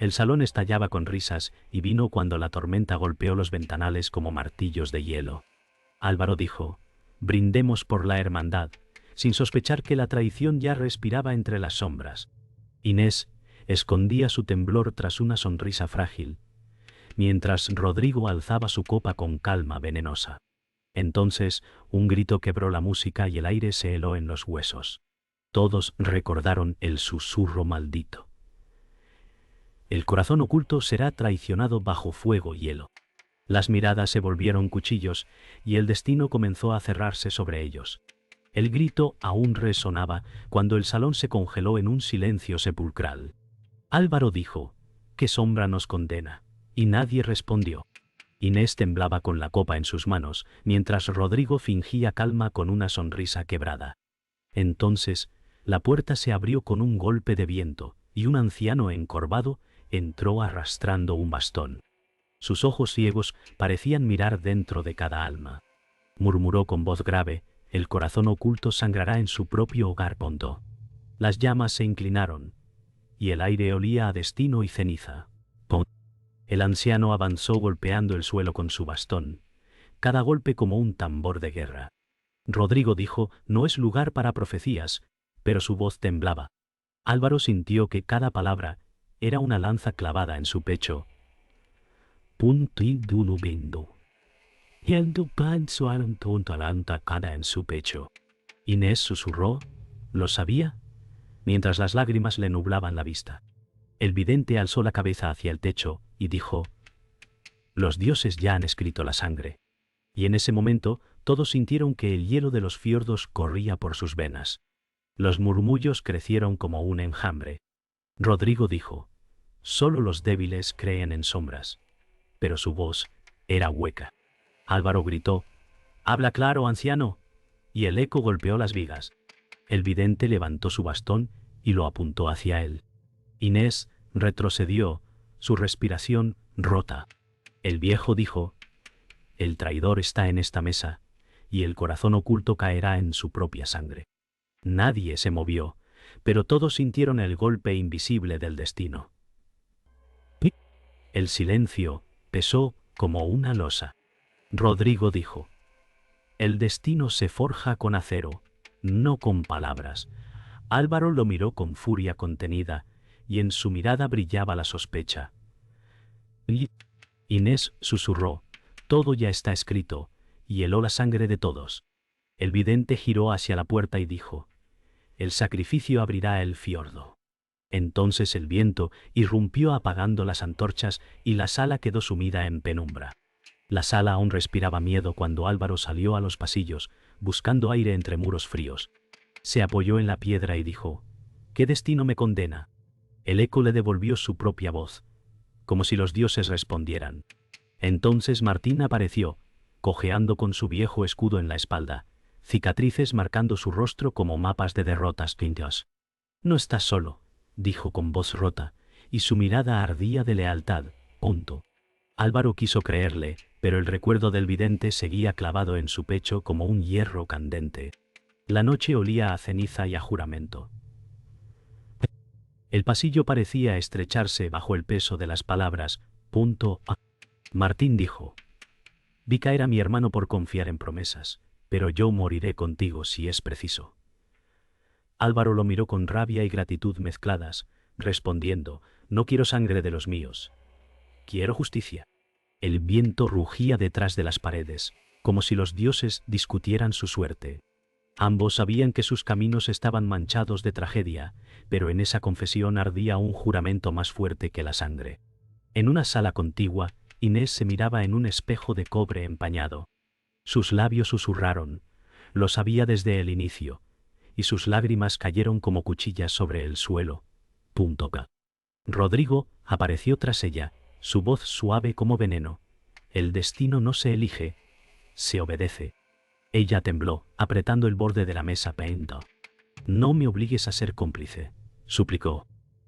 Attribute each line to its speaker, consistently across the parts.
Speaker 1: El salón estallaba con risas y vino cuando la tormenta golpeó los ventanales como martillos de hielo. Álvaro dijo: «Brindemos por la hermandad», sin sospechar que la traición ya respiraba entre las sombras. Inés escondía su temblor tras una sonrisa frágil, mientras Rodrigo alzaba su copa con calma venenosa. Entonces, un grito quebró la música y el aire se heló en los huesos. Todos recordaron el susurro maldito. El corazón oculto será traicionado bajo fuego y hielo. Las miradas se volvieron cuchillos y el destino comenzó a cerrarse sobre ellos. El grito aún resonaba cuando el salón se congeló en un silencio sepulcral. Álvaro dijo: «¿Qué sombra nos condena?», y nadie respondió. Inés temblaba con la copa en sus manos, mientras Rodrigo fingía calma con una sonrisa quebrada. Entonces, la puerta se abrió con un golpe de viento, y un anciano encorvado entró arrastrando un bastón. Sus ojos ciegos parecían mirar dentro de cada alma. Murmuró con voz grave: «El corazón oculto sangrará en su propio hogar hondo». Las llamas se inclinaron, y el aire olía a destino y ceniza. El anciano avanzó golpeando el suelo con su bastón, cada golpe como un tambor de guerra. Rodrigo dijo: «No es lugar para profecías», pero su voz temblaba. Álvaro sintió que cada palabra era una lanza clavada en su pecho. Y el dupan suaron tonto alanta cada en su pecho. Inés susurró: «¿Lo sabía?», mientras las lágrimas le nublaban la vista. El vidente alzó la cabeza hacia el techo y dijo: «Los dioses ya han escrito la sangre». Y en ese momento todos sintieron que el hielo de los fiordos corría por sus venas. Los murmullos crecieron como un enjambre. Rodrigo dijo: «Solo los débiles creen en sombras», pero su voz era hueca. Álvaro gritó: «Habla claro, anciano», y el eco golpeó las vigas. El vidente levantó su bastón y lo apuntó hacia él. Inés retrocedió, su respiración rota. El viejo dijo: «El traidor está en esta mesa, y el corazón oculto caerá en su propia sangre». Nadie se movió, pero todos sintieron el golpe invisible del destino. El silencio pesó como una losa. Rodrigo dijo: «El destino se forja con acero, no con palabras». Álvaro lo miró con furia contenida, y en su mirada brillaba la sospecha. Inés susurró: «Todo ya está escrito», y heló la sangre de todos. El vidente giró hacia la puerta y dijo: «El sacrificio abrirá el fiordo». Entonces el viento irrumpió apagando las antorchas y la sala quedó sumida en penumbra. La sala aún respiraba miedo cuando Álvaro salió a los pasillos, buscando aire entre muros fríos. Se apoyó en la piedra y dijo: «¿Qué destino me condena?». El eco le devolvió su propia voz, como si los dioses respondieran. Entonces Martín apareció, cojeando con su viejo escudo en la espalda, cicatrices marcando su rostro como mapas de derrotas pintadas. «No estás solo», dijo con voz rota, y su mirada ardía de lealtad. Álvaro quiso creerle, pero el recuerdo del vidente seguía clavado en su pecho como un hierro candente. La noche olía a ceniza y a juramento. El pasillo parecía estrecharse bajo el peso de las palabras. Martín dijo: «Vi caer a mi hermano por confiar en promesas, pero yo moriré contigo si es preciso». Álvaro lo miró con rabia y gratitud mezcladas, respondiendo: «No quiero sangre de los míos. Quiero justicia». El viento rugía detrás de las paredes, como si los dioses discutieran su suerte. Ambos sabían que sus caminos estaban manchados de tragedia, pero en esa confesión ardía un juramento más fuerte que la sangre. En una sala contigua, Inés se miraba en un espejo de cobre empañado. Sus labios susurraron: «Lo sabía desde el inicio», y sus lágrimas cayeron como cuchillas sobre el suelo. Rodrigo apareció tras ella, su voz suave como veneno: «El destino no se elige, se obedece». Ella tembló, apretando el borde de la mesa. «No me obligues a ser cómplice», suplicó.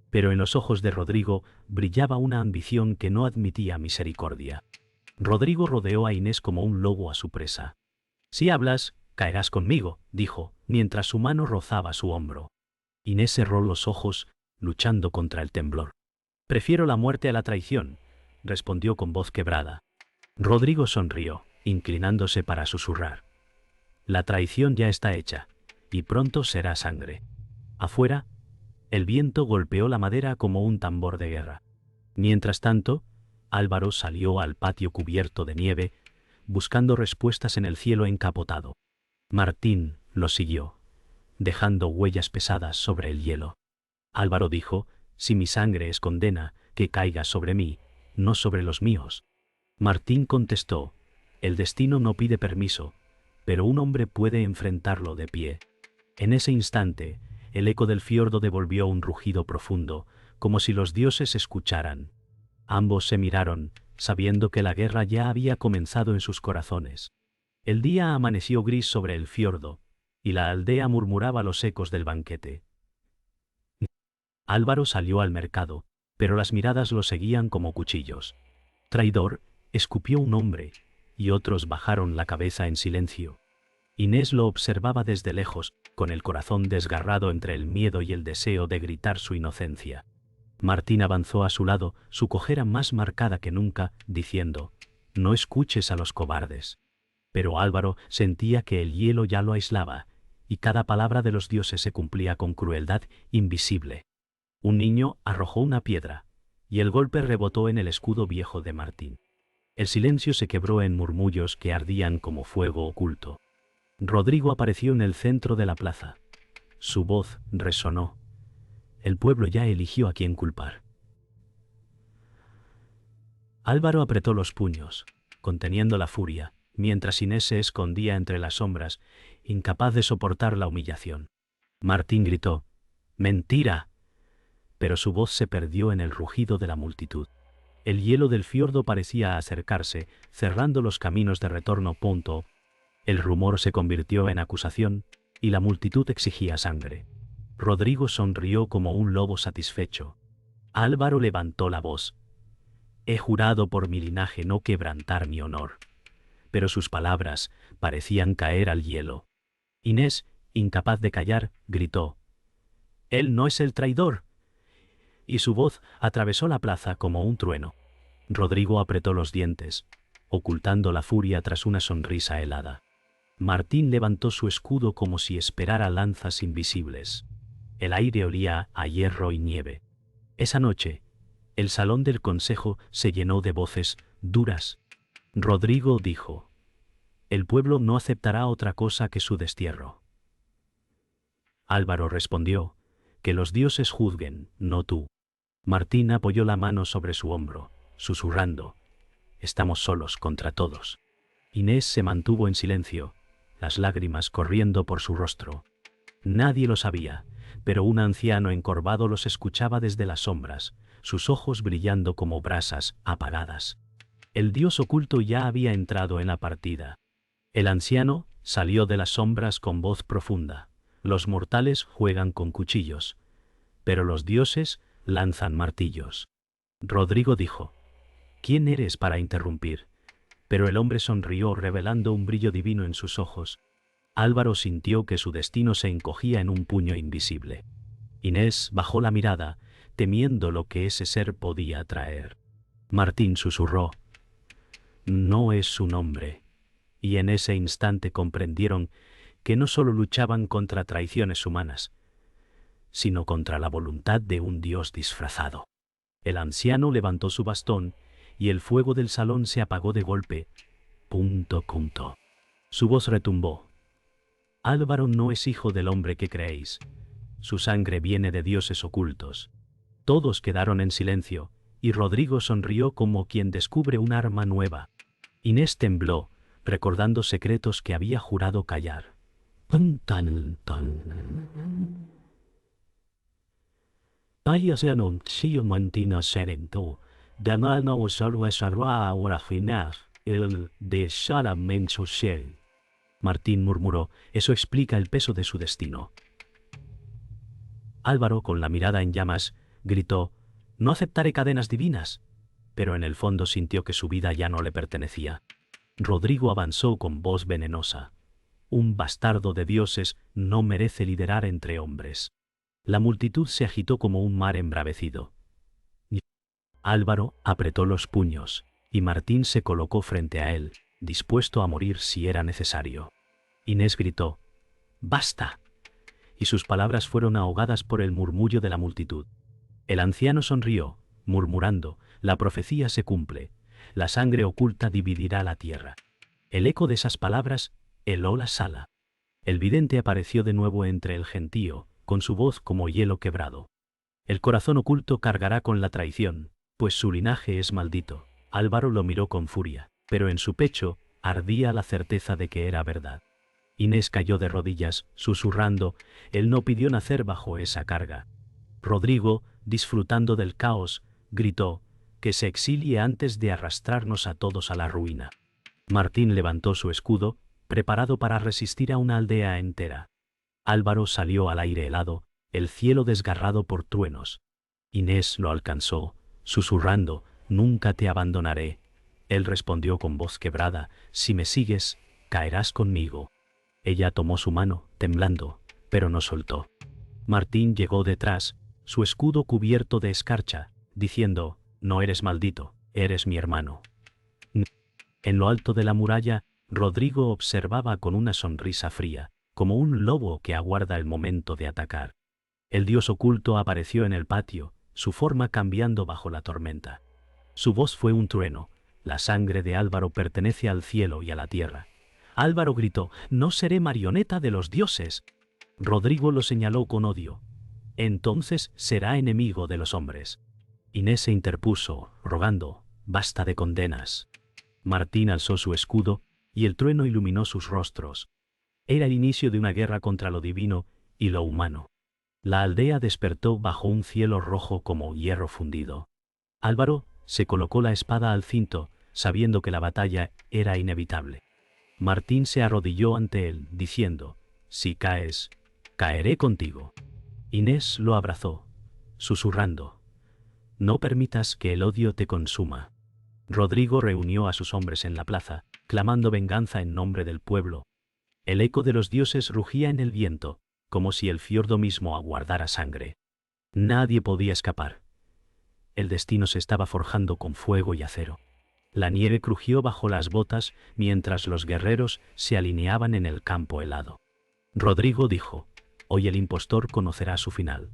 Speaker 1: Pero en los ojos de Rodrigo brillaba una ambición que no admitía misericordia. Rodrigo rodeó a Inés como un lobo a su presa. «Si hablas, caerás conmigo», dijo, mientras su mano rozaba su hombro. Inés cerró los ojos, luchando contra el temblor. Prefiero la muerte a la traición, respondió con voz quebrada. Rodrigo sonrió, inclinándose para susurrar. La traición ya está hecha, y pronto será sangre. Afuera, el viento golpeó la madera como un tambor de guerra. Mientras tanto, Álvaro salió al patio cubierto de nieve, buscando respuestas en el cielo encapotado. Martín lo siguió, dejando huellas pesadas sobre el hielo. Álvaro dijo: si mi sangre es condena, que caiga sobre mí, no sobre los míos. Martín contestó: el destino no pide permiso, pero un hombre puede enfrentarlo de pie. En ese instante, el eco del fiordo devolvió un rugido profundo, como si los dioses escucharan. Ambos se miraron, sabiendo que la guerra ya había comenzado en sus corazones. El día amaneció gris sobre el fiordo, y la aldea murmuraba los ecos del banquete. Álvaro salió al mercado, pero las miradas lo seguían como cuchillos. Traidor, escupió un hombre, y otros bajaron la cabeza en silencio. Inés lo observaba desde lejos, con el corazón desgarrado entre el miedo y el deseo de gritar su inocencia. Martín avanzó a su lado, su cojera más marcada que nunca, diciendo: no escuches a los cobardes. Pero Álvaro sentía que el hielo ya lo aislaba, y cada palabra de los dioses se cumplía con crueldad invisible. Un niño arrojó una piedra, y el golpe rebotó en el escudo viejo de Martín. El silencio se quebró en murmullos que ardían como fuego oculto. Rodrigo apareció en el centro de la plaza. Su voz resonó. El pueblo ya eligió a quién culpar. Álvaro apretó los puños, conteniendo la furia, mientras Inés se escondía entre las sombras, incapaz de soportar la humillación. Martín gritó: ¡mentira! Pero su voz se perdió en el rugido de la multitud. El hielo del fiordo parecía acercarse, cerrando los caminos de retorno. El rumor se convirtió en acusación, y la multitud exigía sangre. Rodrigo sonrió como un lobo satisfecho. Álvaro levantó la voz: he jurado por mi linaje no quebrantar mi honor. Pero sus palabras parecían caer al hielo. Inés, incapaz de callar, gritó: él no es el traidor. Y su voz atravesó la plaza como un trueno. Rodrigo apretó los dientes, ocultando la furia tras una sonrisa helada. Martín levantó su escudo como si esperara lanzas invisibles. El aire olía a hierro y nieve. Esa noche, el salón del consejo se llenó de voces duras. Rodrigo dijo: el pueblo no aceptará otra cosa que su destierro. Álvaro respondió: que los dioses juzguen, no tú. Martín apoyó la mano sobre su hombro, susurrando: estamos solos contra todos. Inés se mantuvo en silencio, las lágrimas corriendo por su rostro. Nadie lo sabía, pero un anciano encorvado los escuchaba desde las sombras, sus ojos brillando como brasas apagadas. El dios oculto ya había entrado en la partida. El anciano salió de las sombras con voz profunda: los mortales juegan con cuchillos, pero los dioses lanzan martillos. Rodrigo dijo: ¿quién eres para interrumpir? Pero el hombre sonrió revelando un brillo divino en sus ojos. Álvaro sintió que su destino se encogía en un puño invisible. Inés bajó la mirada, temiendo lo que ese ser podía traer. Martín susurró: no es su nombre. Y en ese instante comprendieron que no solo luchaban contra traiciones humanas, sino contra la voluntad de un dios disfrazado. El anciano levantó su bastón, y el fuego del salón se apagó de golpe. Su voz retumbó: Álvaro no es hijo del hombre que creéis. Su sangre viene de dioses ocultos. Todos quedaron en silencio, y Rodrigo sonrió como quien descubre un arma nueva. Inés tembló, recordando secretos que había jurado callar. Martín murmuró: eso explica el peso de su destino. Álvaro, con la mirada en llamas, gritó: no aceptaré cadenas divinas. Pero en el fondo sintió que su vida ya no le pertenecía. Rodrigo avanzó con voz venenosa: un bastardo de dioses no merece liderar entre hombres. La multitud se agitó como un mar embravecido. Álvaro apretó los puños, y Martín se colocó frente a él, dispuesto a morir si era necesario. Inés gritó: «¡Basta!», y sus palabras fueron ahogadas por el murmullo de la multitud. El anciano sonrió, murmurando: «La profecía se cumple, la sangre oculta dividirá la tierra». El eco de esas palabras heló la sala. El vidente apareció de nuevo entre el gentío, con su voz como hielo quebrado. «El corazón oculto cargará con la traición, pues su linaje es maldito». Álvaro lo miró con furia, pero en su pecho ardía la certeza de que era verdad. Inés cayó de rodillas, susurrando: «Él no pidió nacer bajo esa carga». Rodrigo, disfrutando del caos, gritó: «Que se exilie antes de arrastrarnos a todos a la ruina». Martín levantó su escudo, preparado para resistir a una aldea entera. Álvaro salió al aire helado, el cielo desgarrado por truenos. Inés lo alcanzó, susurrando: «Nunca te abandonaré». Él respondió con voz quebrada: «Si me sigues, caerás conmigo». Ella tomó su mano, temblando, pero no soltó. Martín llegó detrás, su escudo cubierto de escarcha, diciendo: «No eres maldito, eres mi hermano». En lo alto de la muralla, Rodrigo observaba con una sonrisa fría, como un lobo que aguarda el momento de atacar. El dios oculto apareció en el patio, su forma cambiando bajo la tormenta. Su voz fue un trueno: «La sangre de Álvaro pertenece al cielo y a la tierra». Álvaro gritó: «No seré marioneta de los dioses». Rodrigo lo señaló con odio: «Entonces será enemigo de los hombres». Inés se interpuso, rogando: «Basta de condenas». Martín alzó su escudo, y el trueno iluminó sus rostros. Era el inicio de una guerra contra lo divino y lo humano. La aldea despertó bajo un cielo rojo como hierro fundido. Álvaro se colocó la espada al cinto, sabiendo que la batalla era inevitable. Martín se arrodilló ante él, diciendo: «Si caes, caeré contigo». Inés lo abrazó, susurrando: «No permitas que el odio te consuma». Rodrigo reunió a sus hombres en la plaza, clamando venganza en nombre del pueblo. El eco de los dioses rugía en el viento, como si el fiordo mismo aguardara sangre. Nadie podía escapar. El destino se estaba forjando con fuego y acero. La nieve crujió bajo las botas mientras los guerreros se alineaban en el campo helado. Rodrigo dijo: «Hoy el impostor conocerá su final».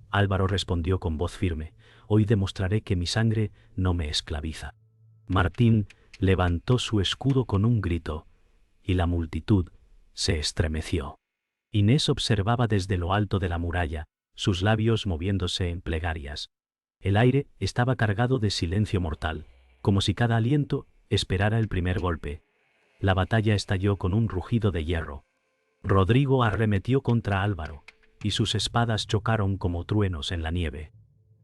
Speaker 1: Álvaro respondió con voz firme: «Hoy demostraré que mi sangre no me esclaviza». Martín levantó su escudo con un grito, y la multitud se estremeció. Inés observaba desde lo alto de la muralla, sus labios moviéndose en plegarias. El aire estaba cargado de silencio mortal, como si cada aliento esperara el primer golpe. La batalla estalló con un rugido de hierro. Rodrigo arremetió contra Álvaro, y sus espadas chocaron como truenos en la nieve.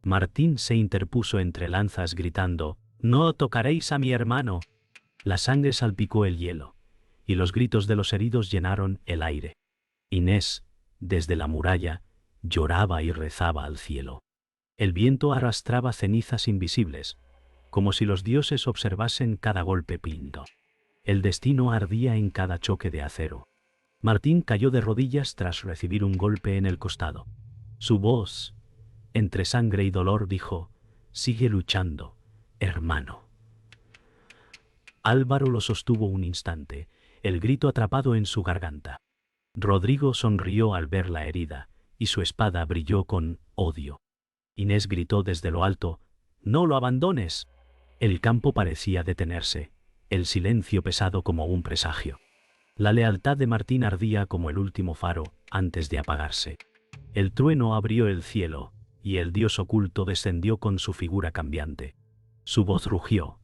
Speaker 1: Martín se interpuso entre lanzas gritando: «¡No tocaréis a mi hermano!». La sangre salpicó el hielo, y los gritos de los heridos llenaron el aire. Inés, desde la muralla, lloraba y rezaba al cielo. El viento arrastraba cenizas invisibles, como si los dioses observasen cada golpe pinto. El destino ardía en cada choque de acero. Martín cayó de rodillas tras recibir un golpe en el costado. Su voz, entre sangre y dolor, dijo: «Sigue luchando, hermano». Álvaro lo sostuvo un instante, el grito atrapado en su garganta. Rodrigo sonrió al ver la herida, y su espada brilló con odio. Inés gritó desde lo alto: «¡No lo abandones!». El campo parecía detenerse, el silencio pesado como un presagio. La lealtad de Martín ardía como el último faro antes de apagarse. El trueno abrió el cielo, y el dios oculto descendió con su figura cambiante. Su voz rugió: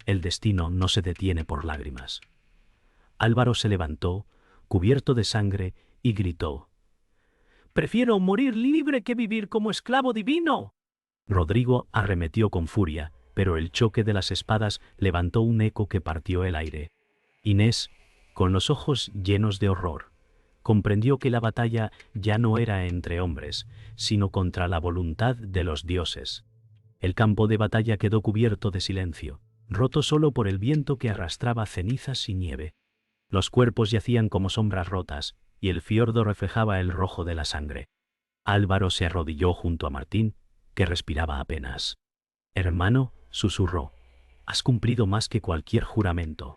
Speaker 1: «El destino no se detiene por lágrimas». Álvaro se levantó, cubierto de sangre, y gritó: «¡Prefiero morir libre que vivir como esclavo divino!». Rodrigo arremetió con furia, pero el choque de las espadas levantó un eco que partió el aire. Inés, con los ojos llenos de horror, comprendió que la batalla ya no era entre hombres, sino contra la voluntad de los dioses. El campo de batalla quedó cubierto de silencio, roto solo por el viento que arrastraba cenizas y nieve. Los cuerpos yacían como sombras rotas, y el fiordo reflejaba el rojo de la sangre. Álvaro se arrodilló junto a Martín, que respiraba apenas. Hermano, susurró, has cumplido más que cualquier juramento.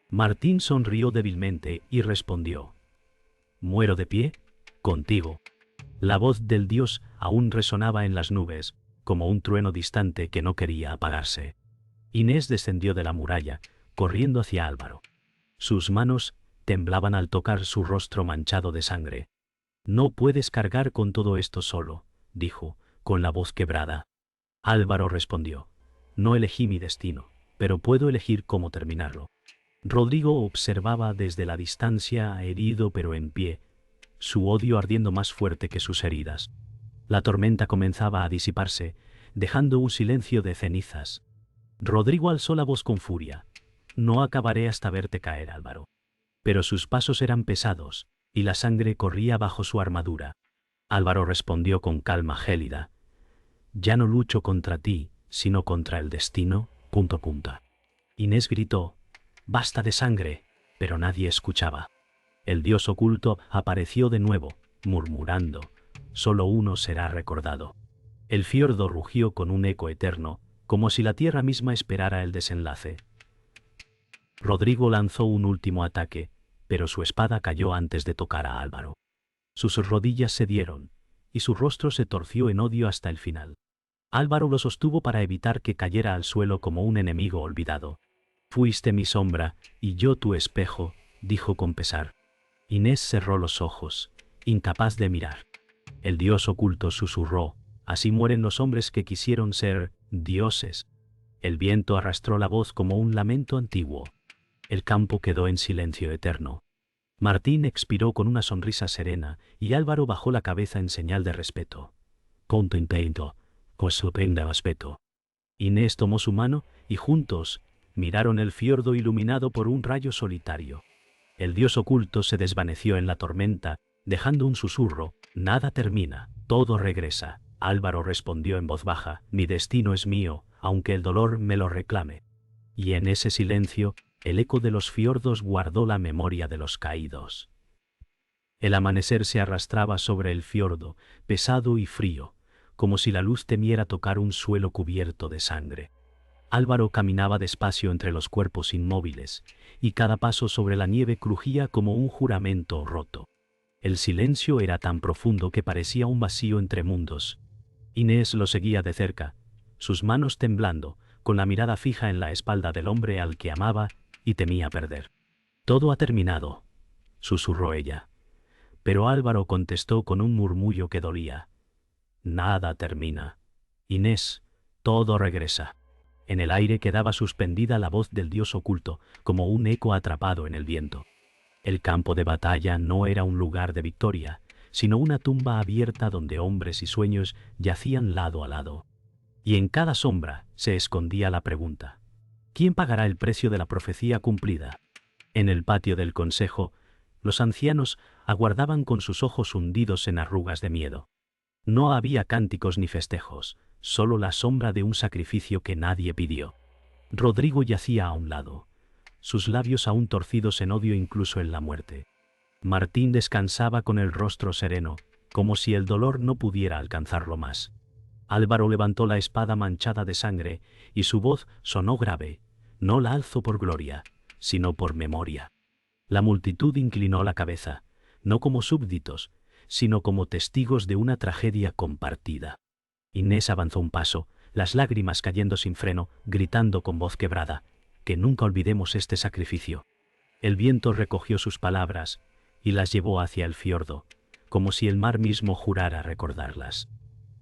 Speaker 1: Martín sonrió débilmente y respondió, muero de pie, contigo. La voz del dios aún resonaba en las nubes, como un trueno distante que no quería apagarse. Inés descendió de la muralla, corriendo hacia Álvaro. Sus manos temblaban al tocar su rostro manchado de sangre. No puedes cargar con todo esto solo, dijo, con la voz quebrada. Álvaro respondió, no elegí mi destino, pero puedo elegir cómo terminarlo. Rodrigo observaba desde la distancia, herido pero en pie, su odio ardiendo más fuerte que sus heridas. La tormenta comenzaba a disiparse, dejando un silencio de cenizas. Rodrigo alzó la voz con furia. No acabaré hasta verte caer, Álvaro. Pero sus pasos eran pesados, y la sangre corría bajo su armadura. Álvaro respondió con calma gélida. Ya no lucho contra ti, sino contra el destino, ... Inés gritó, basta de sangre, pero nadie escuchaba. El dios oculto apareció de nuevo, murmurando, solo uno será recordado. El fiordo rugió con un eco eterno, como si la tierra misma esperara el desenlace. Rodrigo lanzó un último ataque, pero su espada cayó antes de tocar a Álvaro. Sus rodillas cedieron, y su rostro se torció en odio hasta el final. Álvaro lo sostuvo para evitar que cayera al suelo como un enemigo olvidado. Fuiste mi sombra, y yo tu espejo, dijo con pesar. Inés cerró los ojos, incapaz de mirar. El dios oculto susurró, así mueren los hombres que quisieron ser dioses. El viento arrastró la voz como un lamento antiguo. El campo quedó en silencio eterno. Martín expiró con una sonrisa serena y Álvaro bajó la cabeza en señal de respeto. Contento, con su pena respeto. Inés tomó su mano y juntos miraron el fiordo iluminado por un rayo solitario. El dios oculto se desvaneció en la tormenta, dejando un susurro, nada termina, todo regresa. Álvaro respondió en voz baja, mi destino es mío, aunque el dolor me lo reclame. Y en ese silencio, el eco de los fiordos guardó la memoria de los caídos. El amanecer se arrastraba sobre el fiordo, pesado y frío, como si la luz temiera tocar un suelo cubierto de sangre. Álvaro caminaba despacio entre los cuerpos inmóviles, y cada paso sobre la nieve crujía como un juramento roto. El silencio era tan profundo que parecía un vacío entre mundos. Inés lo seguía de cerca, sus manos temblando, con la mirada fija en la espalda del hombre al que amaba y temía perder. Todo ha terminado, susurró ella. Pero Álvaro contestó con un murmullo que dolía. Nada termina. Inés, todo regresa. En el aire quedaba suspendida la voz del dios oculto, como un eco atrapado en el viento. El campo de batalla no era un lugar de victoria, sino una tumba abierta donde hombres y sueños yacían lado a lado. Y en cada sombra se escondía la pregunta: ¿quién pagará el precio de la profecía cumplida? En el patio del consejo, los ancianos aguardaban con sus ojos hundidos en arrugas de miedo. No había cánticos ni festejos, solo la sombra de un sacrificio que nadie pidió. Rodrigo yacía a un lado, sus labios aún torcidos en odio incluso en la muerte. Martín descansaba con el rostro sereno, como si el dolor no pudiera alcanzarlo más. Álvaro levantó la espada manchada de sangre, y su voz sonó grave: no la alzo por gloria, sino por memoria. La multitud inclinó la cabeza, no como súbditos, sino como testigos de una tragedia compartida. Inés avanzó un paso, las lágrimas cayendo sin freno, gritando con voz quebrada: que nunca olvidemos este sacrificio. El viento recogió sus palabras y las llevó hacia el fiordo, como si el mar mismo jurara recordarlas.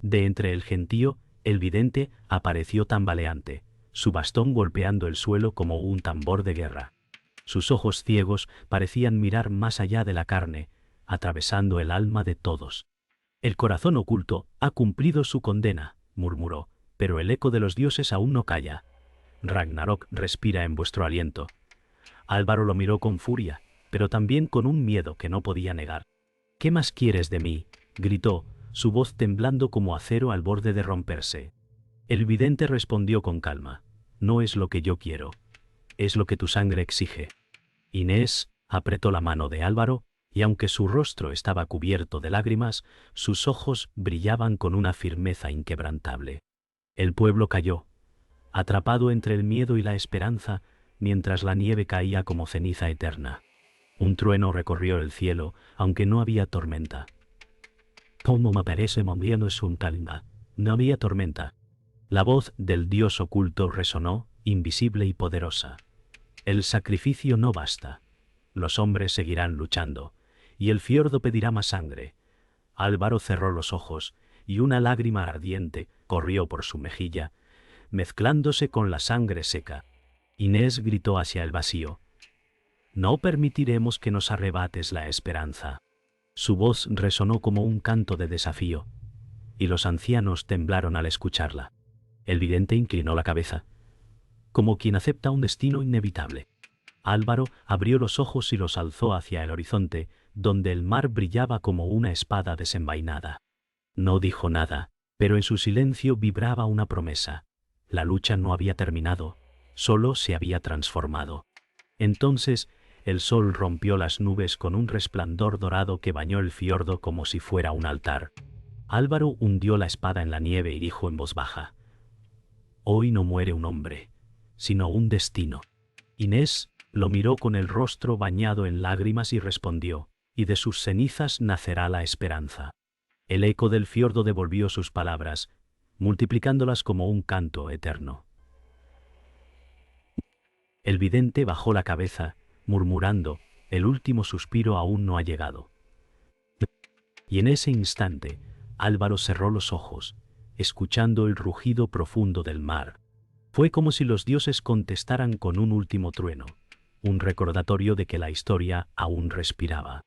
Speaker 1: De entre el gentío, el vidente apareció tambaleante, su bastón golpeando el suelo como un tambor de guerra. Sus ojos ciegos parecían mirar más allá de la carne, atravesando el alma de todos. El corazón oculto ha cumplido su condena, murmuró, pero el eco de los dioses aún no calla. Ragnarok respira en vuestro aliento. Álvaro lo miró con furia, pero también con un miedo que no podía negar. ¿Qué más quieres de mí?, gritó, su voz temblando como acero al borde de romperse. El vidente respondió con calma: no es lo que yo quiero, es lo que tu sangre exige. Inés apretó la mano de Álvaro, y aunque su rostro estaba cubierto de lágrimas, sus ojos brillaban con una firmeza inquebrantable. El pueblo cayó, atrapado entre el miedo y la esperanza, mientras la nieve caía como ceniza eterna. Un trueno recorrió el cielo, aunque no había tormenta. Como me parece moviendo es un calma. No había tormenta. La voz del dios oculto resonó, invisible y poderosa. El sacrificio no basta. Los hombres seguirán luchando, y el fiordo pedirá más sangre. Álvaro cerró los ojos, y una lágrima ardiente corrió por su mejilla, mezclándose con la sangre seca. Inés gritó hacia el vacío: «No permitiremos que nos arrebates la esperanza». Su voz resonó como un canto de desafío, y los ancianos temblaron al escucharla. El vidente inclinó la cabeza, como quien acepta un destino inevitable. Álvaro abrió los ojos y los alzó hacia el horizonte, donde el mar brillaba como una espada desenvainada. No dijo nada, pero en su silencio vibraba una promesa. La lucha no había terminado, solo se había transformado. Entonces, el sol rompió las nubes con un resplandor dorado que bañó el fiordo como si fuera un altar. Álvaro hundió la espada en la nieve y dijo en voz baja: «Hoy no muere un hombre, sino un destino». Inés lo miró con el rostro bañado en lágrimas y respondió: «Y de sus cenizas nacerá la esperanza». El eco del fiordo devolvió sus palabras, multiplicándolas como un canto eterno. El vidente bajó la cabeza, murmurando: «El último suspiro aún no ha llegado». Y en ese instante, Álvaro cerró los ojos, escuchando el rugido profundo del mar. Fue como si los dioses contestaran con un último trueno, un recordatorio de que la historia aún respiraba.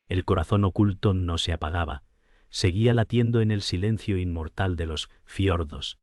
Speaker 1: El corazón oculto no se apagaba, seguía latiendo en el silencio inmortal de los fiordos.